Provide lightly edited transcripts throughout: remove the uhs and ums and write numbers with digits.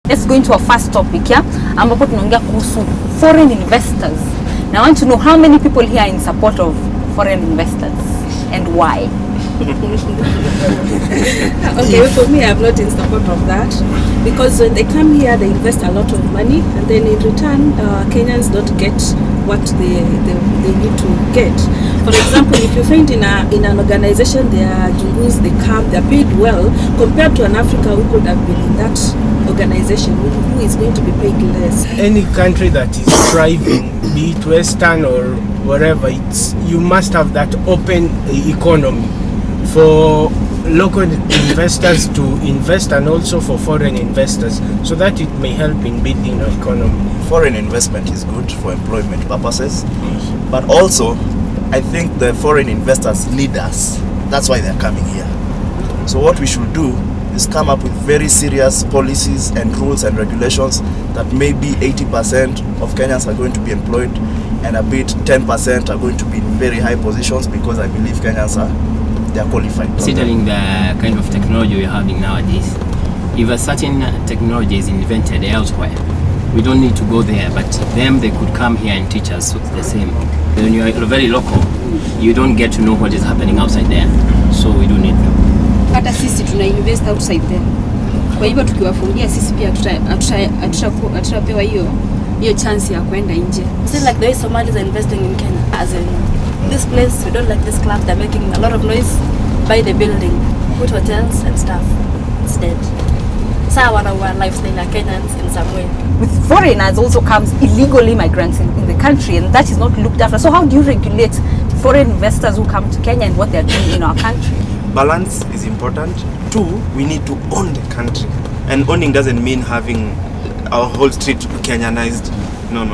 Let's go into our first topic, yeah? Ambapo tunaongea kuhusu foreign investors. Now I want to know how many people here are in support of foreign investors and why? Okay, for me, I'm not in support of that, because when they come here, they invest a lot of money, and then in return, Kenyans don't get what they need to get. For example, if you find in an organization, they are jungus, they come, they are paid well, compared to an Africa who could have been in that organization, who is going to be paid less. Any country that is thriving, be it Western or wherever, you must have that open economy for local investors to invest and also for foreign investors, so that it may help in building our economy. Foreign investment is good for employment purposes, but also I think the foreign investors need us. That's why they're coming here. So what we should do is come up with very serious policies and rules and regulations that maybe 80% of Kenyans are going to be employed and a bit 10% are going to be in very high positions, because I believe Kenyans they are qualified. Considering the kind of technology we're having nowadays, if a certain technology is invented elsewhere, we don't need to go there, but them, they could come here and teach us the same. When you're very local, you don't get to know what is happening outside there, so we don't need to. Hata sisi tuna invest outside there. Kwa hivyo tukiwafungia sisi pia hatutapewa hiyo chance ya kwenda nje. Still like the way Somalis are investing in Kenya. As in this place, we don't like this club, they're making a lot of noise by the building, put hotels and stuff. It's dead. So I want our lifestyle like Kenyans in some way. With foreigners also comes illegal immigrants in the country, and that is not looked after. So how do you regulate foreign investors who come to Kenya and what they're doing in our country? Balance is important. 2, we need to own the country. And owning doesn't mean having our whole street Kenyanized. No.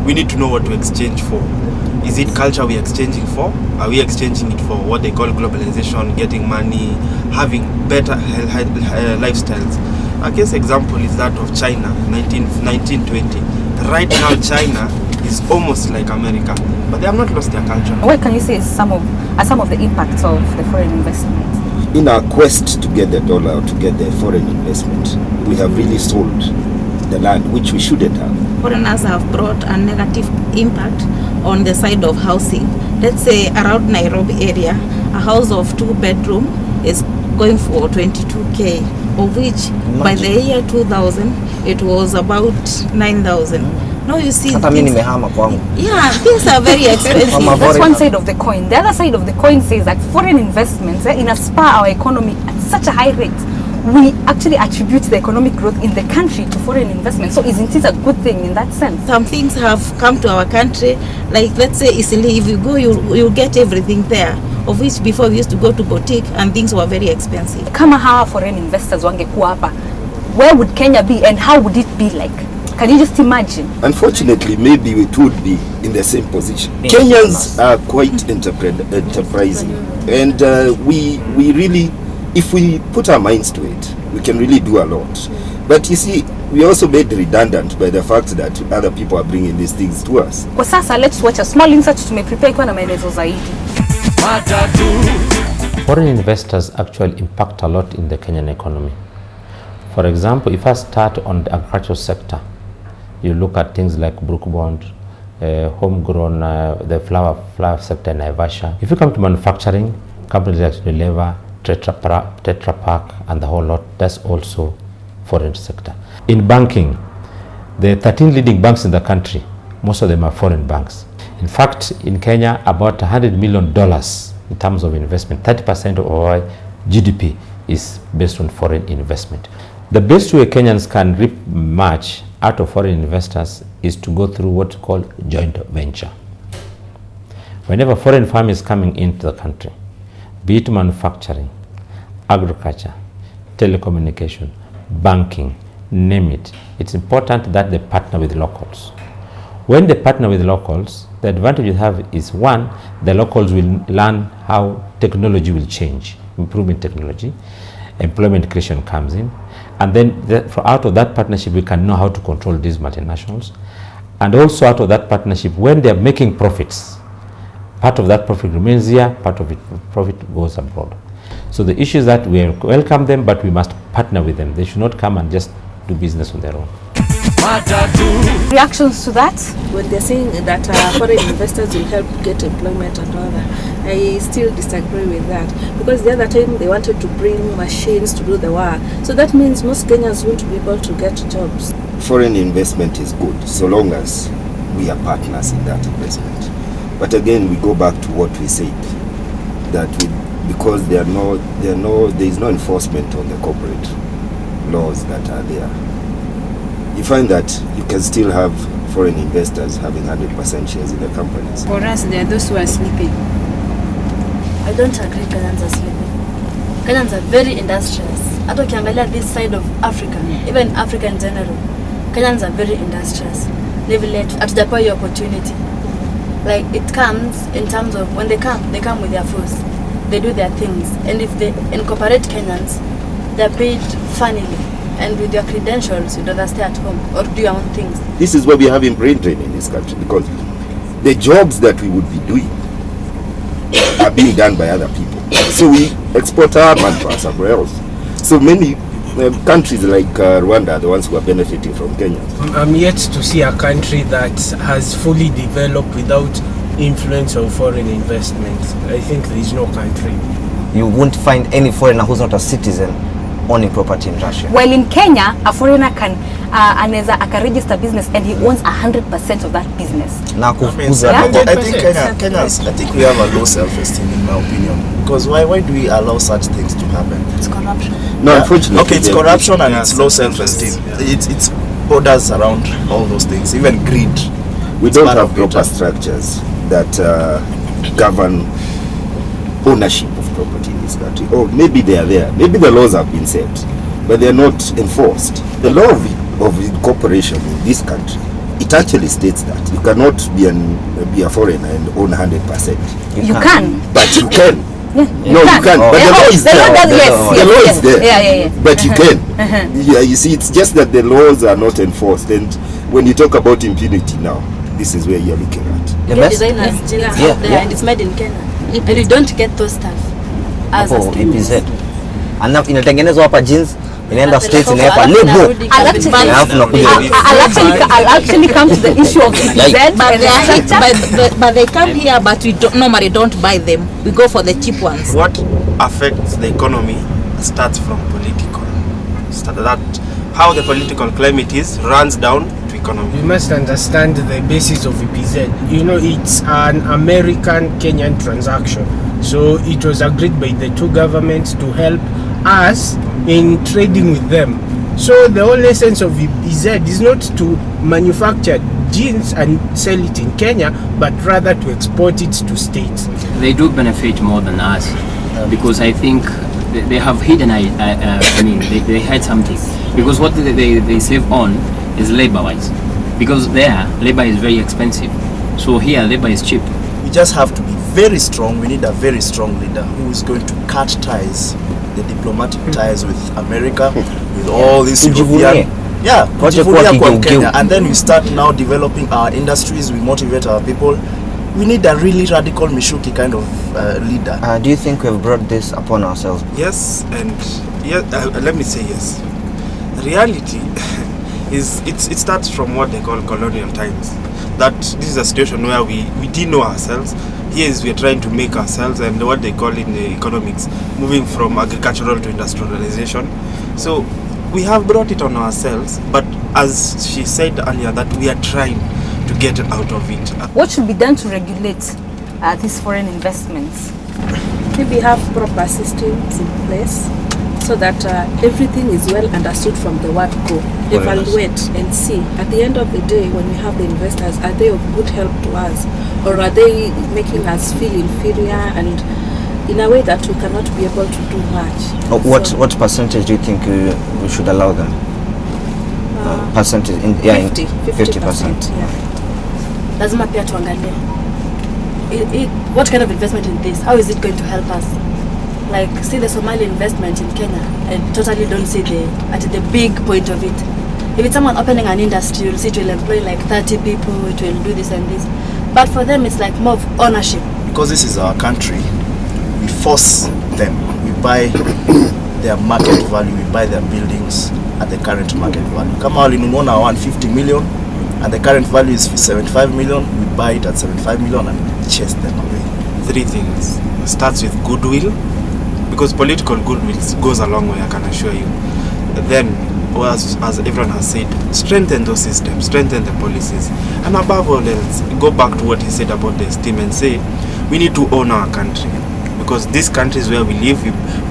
We need to know what to exchange for. Is it culture we're exchanging for? Are we exchanging it for what they call globalization, getting money, having better lifestyles? A case example is that of China, 1920. Right now, China is almost like America, but they have not lost their culture. What can you say is some of the impacts of the foreign investment? In our quest to get the dollar, to get the foreign investment, we have really sold the land, which we shouldn't have. Foreigners have brought a negative impact on the side of housing. Let's say around Nairobi area, a house of 2-bedroom is going for 22k, of which by the year 2000 it was about 9,000. Now you see, things are very expensive. That's one side of the coin. The other side of the coin says that foreign investments inspire our economy at such a high rate. We actually attribute the economic growth in the country to foreign investment. So isn't it a good thing in that sense? Some things have come to our country, like let's say easily, if you go, you get everything there, of which before we used to go to boutique and things were very expensive. Kama hawa foreign investors wangekuwa hapa, where would Kenya be and how would it be like? Can you just imagine? Unfortunately, maybe it would be in the same position. Kenyans are quite enterprising, and we really, if we put our minds to it, we can really do a lot. But you see, we also made redundant by the fact that other people are bringing these things to us. Kwa sasa, let's watch a small insert tumeprepare kwa na maelezo zaidi. Foreign investors actually impact a lot in the Kenyan economy. For example, if I start on the agricultural sector, you look at things like Brook Bond, homegrown, the flower sector in Naivasha. If you come to manufacturing, companies like Unilever, Tetra Pak, and the whole lot, that's also foreign sector. In banking, the 13 leading banks in the country, most of them are foreign banks. In fact, in Kenya, about $100 million in terms of investment, 30% of our GDP is based on foreign investment. The best way Kenyans can reap much out of foreign investors is to go through what we call joint venture. Whenever foreign firm is coming into the country, be it manufacturing, agriculture, telecommunication, banking, name it, it's important that they partner with locals. When they partner with locals, the advantage you have is, one, the locals will learn how technology will change, improving technology, employment creation comes in, and then out of that partnership we can know how to control these multinationals. And also out of that partnership, when they are making profits, part of that profit remains here, part of it profit goes abroad. So the issue is that we welcome them, but we must partner with them. They should not come and just do business on their own. Reactions to that? When they're saying that foreign investors will help get employment and all that, I still disagree with that, because the other time they wanted to bring machines to do the work, so that means most Kenyans won't be able to get jobs. Foreign investment is good so long as we are partners in that investment. But again, we go back to what we said, that because there is no enforcement on the corporate laws that are there. You find that you can still have foreign investors having 100% shares in the companies. For us, there are those who are sleeping. I don't agree Kenyans are sleeping. Kenyans are very industrious. Hata ukiangalia this side of Africa, even Africa in general, Kenyans are very industrious. They will let hatujapewa hiyo opportunity. Like it comes in terms of when they come with their force. They do their things, and if they incorporate Kenyans, they're paid funnily. And with your credentials, you'd rather stay at home or do your own things. This is why we are having brain drain in this country, because the jobs that we would be doing are being done by other people. So we export our manpower somewhere else. So many countries like Rwanda are the ones who are benefiting from Kenya. I'm yet to see a country that has fully developed without influence of foreign investment. I think there is no country. You won't find any foreigner who's not a citizen owning property in Russia. While in Kenya, a foreigner can anaweza register business and he owns 100% of that business. Na kufukuza. Yeah? I think Kenyans, I think we have a low self-esteem in my opinion. Because why do we allow such things to happen? It's corruption. No, unfortunately. Okay, it's corruption and it's low self-esteem. It's borders around all those things, even greed. We don't have proper structures that govern ownership of property in this country. Or maybe they are there. Maybe the laws have been set, but they are not enforced. The law of incorporation in this country, it actually states that you cannot be a foreigner and own 100%. You can. But you can. Yeah, No, you can't. But the law is there. The law is there. Yeah. But you can. Yeah, you see, it's just that the laws are not enforced. And when you talk about impunity now, this is where you're looking at. The Your best? designers jeans Yeah, out there, yeah. and it's made in Kenya. And you don't get those stuff as a Hapo student. EPZ. Alafu inatengenezwa hapa jeans, inaenda states Alafu inaweka alafu lebo. narudi capital. Alafu nakuja. I'll actually come to the issue of EPZ But they, and the structure. but they come here, but we normally don't buy them. We go for the cheap ones. What affects the economy starts from political. That how the political climate is runs down to economy. You must understand the basis of EPZ. You know, it's an American-Kenyan transaction. So it was agreed by the two governments to help us in trading with them. So the whole essence of EPZ is not to manufacture jeans and sell it in Kenya, but rather to export it to states. They do benefit more than us because I think they have hidden, they hide something. Because what they save on is labor-wise. Because there, labor is very expensive. So here, labor is cheap. We just have to be very strong. We need a very strong leader who is going to cut ties, the diplomatic ties with America, with all these European. Yeah, kujivunia kwa Kenya. And then we start now developing our industries. We motivate our people. We need a really radical Mishuki kind of leader. Do you think we've brought this upon ourselves? Yes, and let me say yes. Reality is it starts from what they call colonial times. That this is a situation where we didn't know ourselves. Here is we are trying to make ourselves, and what they call in the economics, moving from agricultural to industrialization. So we have brought it on ourselves, but as she said earlier, that we are trying to get out of it. What should be done to regulate these foreign investments? Maybe have proper systems in place so that everything is well understood from the word go. Evaluate and see at the end of the day, when we have the investors, are they of good help to us, or are they making us feel inferior and in a way that we cannot be able to do much? What percentage do you think we should allow them? Percentage? 50%. Yeah. Lazima pia tuangalie what kind of investment in this, how is it going to help us? Like, see the Somali investment in Kenya, I totally don't see the big point of it. If it's someone opening an industry, you'll see it will employ like 30 people, it will do this and this. But for them, it's like more of ownership. Because this is our country, we force them. We buy their market value, we buy their buildings, at the current market value. Kama walinunua na 150 million and the current value is 75 million, we buy it at 75 million and chase them away. 3 things. It starts with goodwill, because political goodwill goes a long way, I can assure you. Then, as everyone has said, strengthen those systems, strengthen the policies, and above all else, go back to what he said about the esteem and say, we need to own our country, because this country is where we live.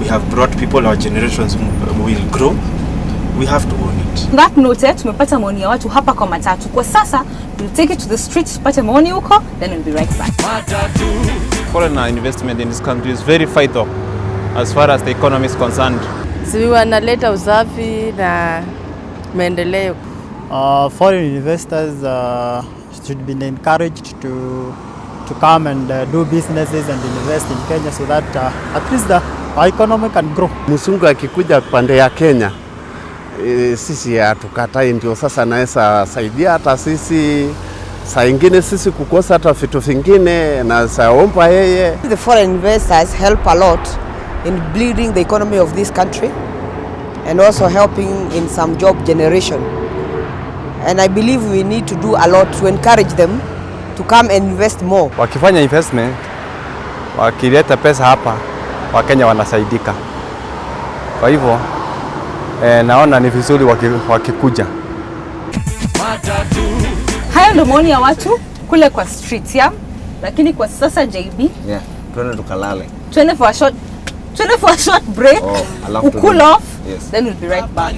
We have brought people, our generations will grow. We have to own it. On that note, tumepata maoni ya watu hapa kwa Matatu. Kwa sasa, we'll take it to the streets tupate maoni huko, then we'll be right back. Foreign investment in this country is very vital as far as the economy is concerned. Si wanaleta usafi na maendeleo. Foreign investors should be encouraged to come and do businesses and invest in Kenya so that at least our economy can grow. Mzungu akikuja pande ya Kenya, sisi hatukatai, ndio sasa naweza saidia hata sisi saa ingine sisi kukosa hata vitu vingine na saomba yeye. The foreign investors help a lot in building the economy of this country and also helping in some job generation. And I believe we need to do a lot to encourage them to come and invest more. Wakifanya investment, wakileta pesa hapa, Wakenya wanasaidika. Kwa hivyo, naona ni vizuri wakikuja. Hayo ndio maoni ya watu kule kwa street ya. Lakini kwa sasa JB, Twende tukalale. Twende for a short break. Cool off. Yes. Then we'll be right back.